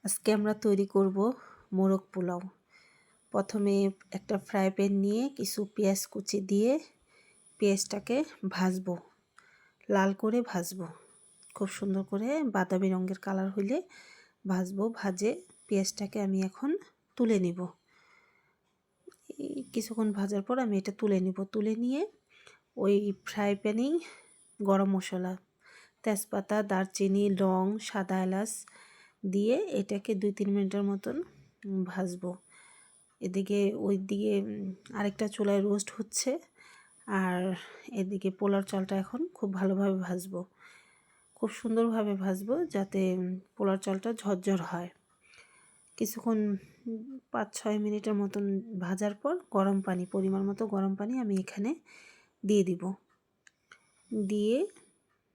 আজকে আমরা তৈরি করব মোরগ পোলাও। প্রথমে একটা ফ্রাই প্যান নিয়ে কিছু পেঁয়াজ কুচি দিয়ে পেঁয়াজটাকে ভাজবো, লাল করে ভাজবো, খুব সুন্দর করে বাদামি রঙের কালার হইলে ভাজবো। ভাজে পেঁয়াজটাকে আমি এখন তুলে নিব। কিছুক্ষণ ভাজার পর আমি এটা তুলে নিব। তুলে নিয়ে ওই ফ্রাই প্যানেই গরম মশলা, তেজপাতা, দারচিনি, লং, সাদা এলাচ দিয়ে এটাকে 2-3 মিনিটের মতন ভাজবো। এদিকে ওইদিকে আরেকটা চুলায় রোস্ট হচ্ছে, আর এদিকে পোলার চালটা এখন খুব ভালোভাবে ভাজবো, খুব সুন্দরভাবে ভাজবো যাতে পোলার চালটা ঝরঝর হয়। কিছুক্ষণ 5-6 মিনিটের মতন ভাজার পর গরম পানি, পরিমাণ মতো গরম পানি আমি এখানে দিয়ে দিব। দিয়ে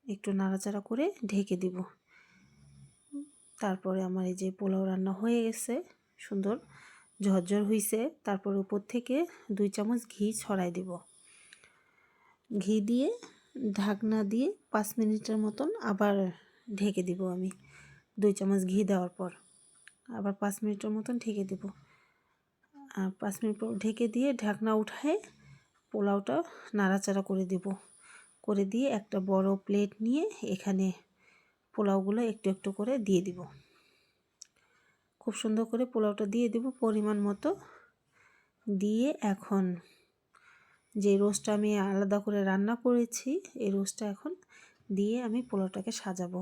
একটু নাড়াচাড়া করে ঢেকে দিব। তারপরে আমার এই যে পোলাও রান্না হয়ে গেছে, সুন্দর ঝরঝর হয়েছে। তারপর উপর থেকে 2 চামচ ঘি ছড়াই দিব। ঘি দিয়ে ঢাকনা দিয়ে 5 মিনিটের মতন আবার ঢেকে দিব। আমি 2 চামচ ঘি দেওয়ার পর আবার 5 মিনিটের মতন ঢেকে দিব। 5 মিনিট পর ঢেকে দিয়ে ঢাকনা উঠায় পোলাওটা নাড়াচাড়া করে দিব। করে দিয়ে একটা বড় প্লেট নিয়ে এখানে পোলাওগুলো একটু একটু করে দিয়ে দিব। খুব সুন্দর করে পোলাওটা দিয়ে দিব পরিমাণ মতো। দিয়ে এখন যে রোস্টটা আমি আলাদা করে রান্না করেছি, এই রোস্টটা এখন দিয়ে আমি পোলাওটাকে সাজাবো।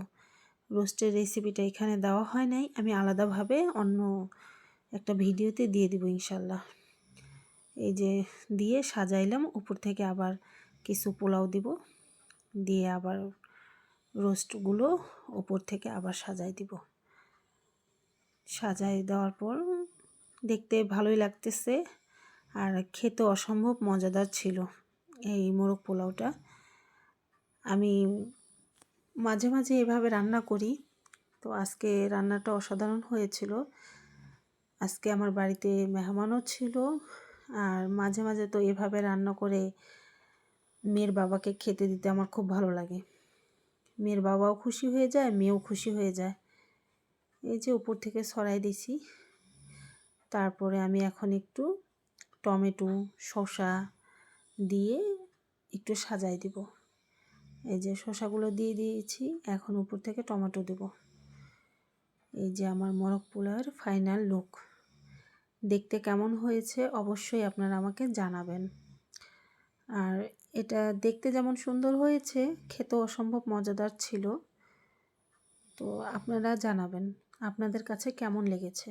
রোস্টের রেসিপিটা এখানে দেওয়া হয় নাই, আমি আলাদাভাবে অন্য একটা ভিডিওতে দিয়ে দিব ইনশাল্লাহ। এই যে দিয়ে সাজাইলাম, উপর থেকে আবার কিছু পোলাও দিব, দিয়ে আবার রোস্টগুলো উপর থেকে আবার সাজাই দিব। সাজাই দেওয়ার পর দেখতে ভালোই লাগতেছে, আর খেতে অসম্ভব মজাদার ছিল এই মোরগ পোলাওটা। আমি মাঝে মাঝে এভাবে রান্না করি, তো আজকে রান্নাটা অসাধারণ হয়েছিল। আজকে আমার বাড়িতে মেহমানও ছিল, আর মাঝে মাঝে তো এভাবে রান্না করে মেয়ের বাবাকে খেতে দিতে আমার খুব ভালো লাগে। মেয়ের বাবাও খুশি হয়ে যায়, মেয়েও খুশি হয়ে যায়। এই যে উপর থেকে ছড়াই দিছি। তারপরে আমি এখন একটু টমেটো, শসা দিয়ে একটু সাজাই দিব। এই যে শসাগুলো দিয়ে দিয়েছি, এখন উপর থেকে টমেটো দেব। এই যে আমার মোরগ পোলাওয়ের ফাইনাল লুক। দেখতে কেমন হয়েছে অবশ্যই আপনারা আমাকে জানাবেন। আর এটা দেখতে যেমন সুন্দর হয়েছে, খেতেও অসম্ভব মজাদার ছিল। তো আপনারা জানাবেন আপনাদের কাছে কেমন লেগেছে।